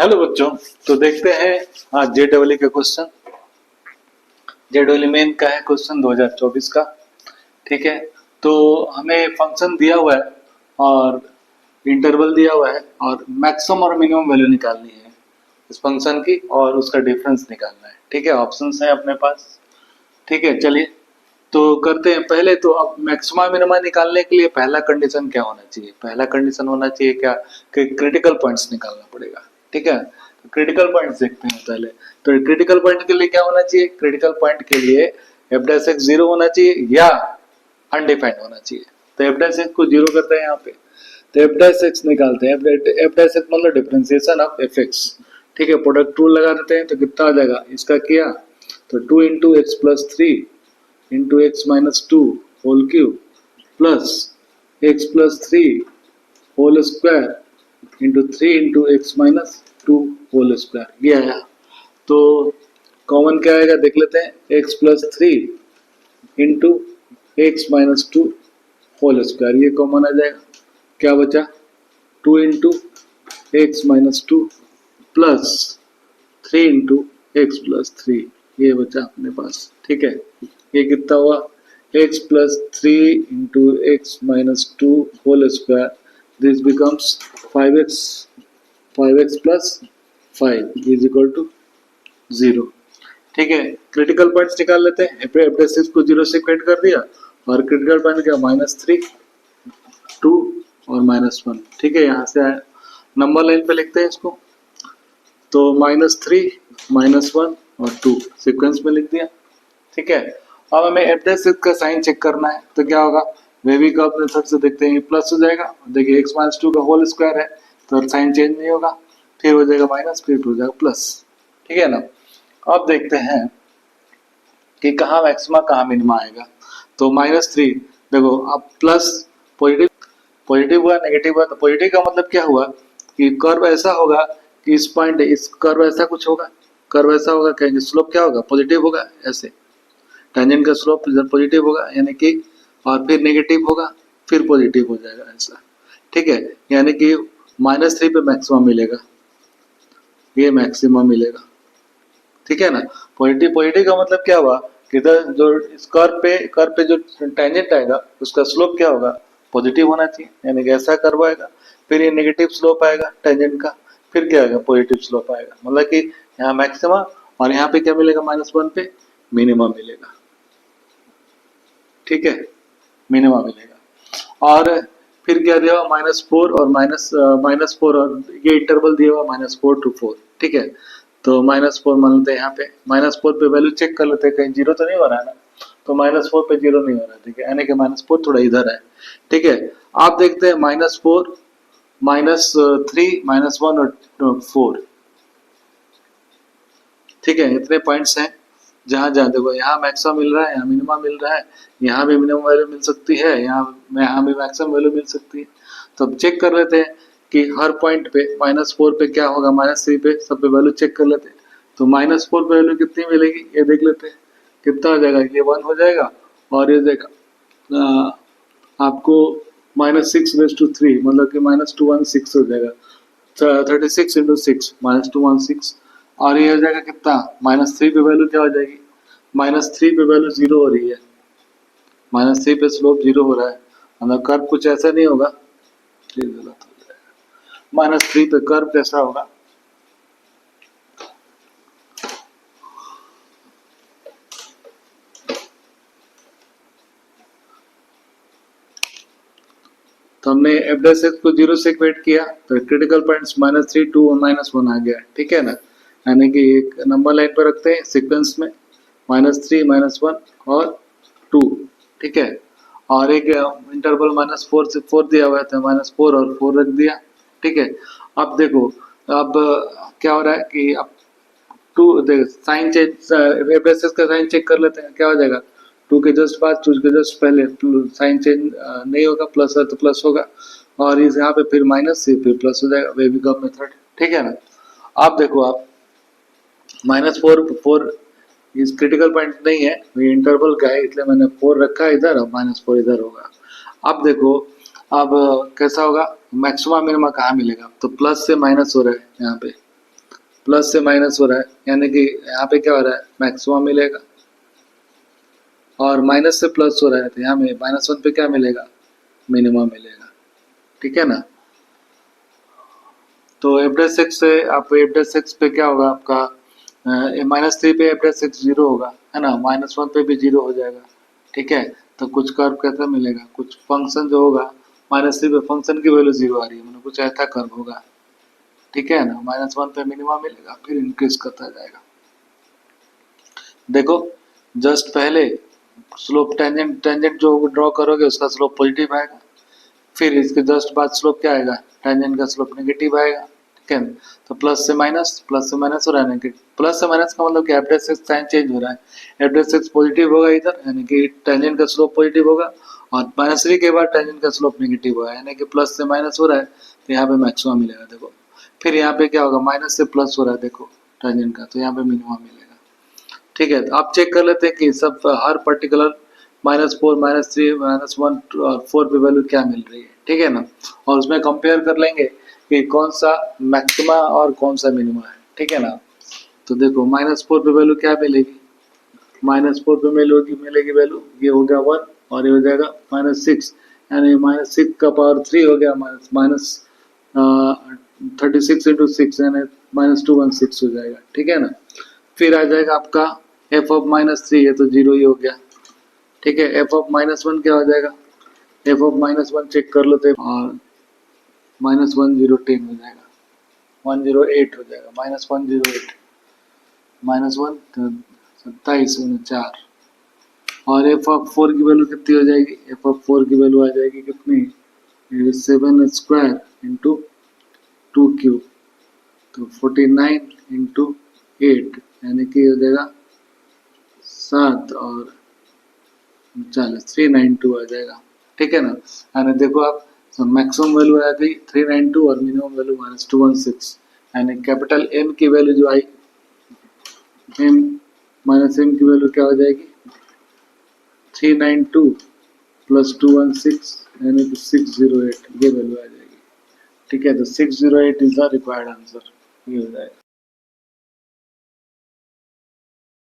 Hello बच्चों। तो देखते हैं आज जेडब्ल्यू का क्वेश्चन। जेडब्ल्यू मेन का है क्वेश्चन 2024 का। ठीक है, तो हमें फंक्शन दिया हुआ है और इंटरवल दिया हुआ है और मैक्सिमम और मिनिमम वैल्यू निकालनी है इस फंक्शन की और उसका डिफरेंस निकालना है। ठीक है, ऑप्शंस है अपने पास। ठीक है, चलिए तो करते हैं। पहले तो अब मैक्सिमा मिनिमा निकालने के लिए पहला कंडीशन क्या होना चाहिए? पहला कंडीशन होना चाहिए क्या कि क्रिटिकल पॉइंट्स निकालना पड़ेगा। ठीक है, तो क्रिटिकल पॉइंट्स देखते हैं पहले। तो क्रिटिकल पॉइंट के लिए क्या होना चाहिए? क्रिटिकल पॉइंट के लिए एफ डैश एक्स 0 होना चाहिए या अनडिफाइंड होना चाहिए। तो एफ डैश एक्स को 0 करते हैं यहाँ पे, तो एफ डैश एक्स निकालते हैं। एफ डैश एक्स मतलब डिफरेंशिएशन ऑफ एफ एक्स। ठीक है, प्रोडक्ट टूल लगा देते हैं तो कितना आ जाएगा इसका किया तो 2 into x plus 3 into x minus 2 whole cube plus x plus 3 whole square into 3 into x minus 2 whole square। ये आया। तो कॉमन क्या आएगा देख लेते हैं। x plus 3 into x minus 2 whole square, ये कॉमन आ जाएगा। क्या बचा? 2 into x minus 2 plus 3 into x plus 3, ये बचा अपने पास। ठीक है, ये कितना हुआ? x plus 3 into x minus 2 whole square, this becomes 5x, 5x plus 5 is equal to 0। ठीक है, क्रिटिकल पॉइंट्स निकाल लेते हैं। एफ डैश एक्स को 0 से इक्वेट कर दिया और क्रिटिकल पॉइंट क्या? -3 2 और -1। ठीक है, यहाँ से आया। नंबर लाइन पे लिखते हैं इसको, तो -3 -1 और 2 सीक्वेंस में लिख दिया। ठीक है, अब हमें एफ डैश एक्स का साइन चेक करना है तो क्या होगा? वेवी कर्व मेथड से देखते हैं, प्लस हो जाएगा। देखिए एक्स माइनस 2 का होल स्क्वायर है तो साइन चेंज नहीं होगा, फिर हो जाएगा माइनस, फिर हो जाएगा प्लस। ठीक है ना। अब देखते हैं कि कहाँ मैक्सिमा कहाँ मिनिमा आएगा। तो -3 देखो, अब प्लस पॉजिटिव पॉजिटिव हुआ नेगेटिव हुआ। तो पॉजिटिव का मतलब क्या हुआ कि कर्व ऐसा होगा कि इस पॉइंट इस कर्व ऐसा कुछ होगा, कर्व ऐसा होगा कहेंगे स्लोप क्या होगा? पॉजिटिव होगा। ऐसे टेंजेंट का स्लोप इधर पॉजिटिव होगा यानी कि, और फिर नेगेटिव होगा फिर पॉजिटिव हो जाएगा ऐसा। ठीक है, यानी कि -3 पे मैक्सिमम मिलेगा, ये मैक्सिमम मिलेगा। ठीक है ना। पॉजिटिव पॉजिटिव का मतलब क्या हुआ कि इधर जो इस कर्व पे जो टेंजेंट आएगा उसका स्लोप क्या होगा? पॉजिटिव होना चाहिए, यानी कि ऐसा कर्व आएगा। फिर ये नेगेटिव स्लोप आएगा टेंजेंट का, फिर क्या आएगा? पॉजिटिव स्लोप आएगा। मतलब कि यहाँ मैक्सिमम और यहाँ पे क्या मिलेगा? -1 पे मिनिमम मिलेगा। ठीक है, मिनिमम मिलेगा। और फिर क्या दिया हुआ? -4 और -4 और ये इंटरवल दिया हुआ -4 to 4। ठीक है, तो -4 मान लेते हैं यहाँ पे। -4 पे वैल्यू चेक कर लेते हैं कहीं 0 तो नहीं हो रहा है ना। तो -4 पे 0 नहीं हो रहा है। ठीक है, यानी कि -4 थोड़ा इधर है। ठीक है, आप देखते हैं -4 -3 -1 और 4। ठीक है, इतने पॉइंट्स हैं जहाँ जहाँ देखो, यहाँ मैक्सिमम मिल रहा है, यहाँ मिनिमम मिल रहा है, यहाँ भी मिनिमम वैल्यू मिल सकती है, यहाँ भी मैक्सिमम वैल्यू मिल सकती है। तो अब चेक कर लेते हैं कि हर पॉइंट पे -4 पे क्या होगा, -3 पे सब पे वैल्यू चेक कर लेते हैं। तो -4 पे वैल्यू कितनी मिलेगी ये देख लेते हैं। कितना हो जाएगा? ये 1 हो जाएगा और ये देगा आपको -6/3 मतलब कि -216 हो जाएगा। 36 इंटू 6 -216 और ये हो जाएगा कितना? -3 पे वैल्यू क्या हो जाएगी? -3 पे वैल्यू 0 हो रही है, -3 पे स्लोप 0 हो रहा है, मतलब कर्व कुछ ऐसा नहीं होगा। ये गलत हो जाएगा। -3 पे कर्व कैसा होगा? तो हमने एफ डैश एक्स को 0 से इक्वेट किया तो क्रिटिकल पॉइंट्स -3 2 और -1 आ गया। ठीक है ना, यानी कि एक नंबर लाइन पर रखते हैं सीक्वेंस में -3 -1 और 2। ठीक है, और एक इंटरवल -4 से 4 दिया हुआ था, -4 और 4 रख दिया। ठीक है, अब देखो अब क्या हो रहा है कि अब 2 sign change F dash X का साइन चेक कर लेते हैं। क्या हो जाएगा? 2 के जस्ट बाद 2 के जस्ट पहले साइन चेंज नहीं होगा, प्लस है तो प्लस होगा और इस यहाँ पे फिर माइनस से फिर प्लस हो जाएगा, वेवी कर्व मेथड। ठीक है ना। आप देखो, आप -4 इस क्रिटिकल पॉइंट नहीं है, ये इंटरवल का है इसलिए मैंने 4 रखा है इधर और -4 इधर होगा। अब देखो अब कैसा होगा? मैक्सिमम मिनिमा कहाँ मिलेगा? तो प्लस से माइनस हो रहा है यहाँ पे, प्लस से माइनस हो रहा है, यानी कि यहाँ पे क्या हो रहा है, मैक्सिमम मिलेगा, और माइनस से प्लस हो रहा है तो यहाँ में -1 पे क्या मिलेगा, मिनिमम मिलेगा। ठीक है ना। तो f'(x) से आप f'(x) पे क्या होगा आपका, -3 पे f'(x) 0 होगा, है ना, -1 पे भी 0 हो जाएगा। ठीक है, तो कुछ कर्व कैसा मिलेगा, कुछ फंक्शन जो होगा -3 पे फंक्शन की वैल्यू 0 आ रही है, मतलब कुछ ऐसा कर्व होगा। ठीक है ना, -1 पे मिनिमम मिलेगा, फिर इंक्रीज करता जाएगा। देखो जस्ट पहले स्लोप टेंजेंट जो ड्रॉ करोगे उसका स्लोप पॉजिटिव आएगा, फिर इसके जस्ट बाद स्लोप क्या आएगा, टेंजेंट का स्लोप नेगेटिव आएगा। ठीक है, तो प्लस से माइनस हो रहा है, नेगेटिव प्लस से माइनस का मतलब कि f'(x) साइन चेंज हो रहा है, f'(x) पॉजिटिव होगा इधर, यानी कि टेंजेंट का स्लोप पॉजिटिव होगा, और -3 के बाद टेंजेंट का स्लोप नेगेटिव होगा, यानी कि प्लस से माइनस हो रहा है, तो यहाँ पे मैक्सिमम मिलेगा। देखो फिर यहाँ पे क्या होगा, माइनस से प्लस हो रहा है देखो टेंजेंट का, तो यहाँ पे मिनिमम मिलेगा। ठीक है, तो आप चेक कर लेते हैं कि सब हर पर्टिकुलर -4, -3, -1 और 4 पे वैल्यू क्या मिल रही है। ठीक है ना, और उसमें कंपेयर कर लेंगे कि कौन सा मैक्सिमा और कौन सा मिनिमा है। ठीक है ना, तो देखो -4 पे वैल्यू क्या मिलेगी, -4 पे मिलेगी वैल्यू, ये हो गया 1 और ये हो जाएगा -6, यानी -6 का पावर 3 हो गया, माइनस 36 इंटू 6 यानी -216 हो जाएगा। ठीक है ना, फिर आ जाएगा आपका f(-3) है तो 0 ही हो गया। ठीक है, f(-1) क्या हो जाएगा, f(-1) चेक कर लो तो, और -1010 हो जाएगा, 108 हो जाएगा, -108, -1 27 और f(4) की वैल्यू कितनी हो जाएगी, f(4) की वैल्यू आ जाएगी कितनी, 7 स्क्वायर इंटू 2 क्यूब, तो 49 इंटू 8 यानी कि हो जाएगा 7 और 40, 392 आ जाएगा। ठीक है ना, यानी देखो आप मैक्सिमम वैल्यू आ गई 392 और मिनिमम वैल्यू -216, यानी कैपिटल M की वैल्यू जो आई, M की वैल्यू क्या हो जाएगी, 392 प्लस 216 यानी कि 608, ये वैल्यू आ जाएगी। ठीक है, तो 608 इज द रिक्वायर्ड आंसर, ये हो जाएगा।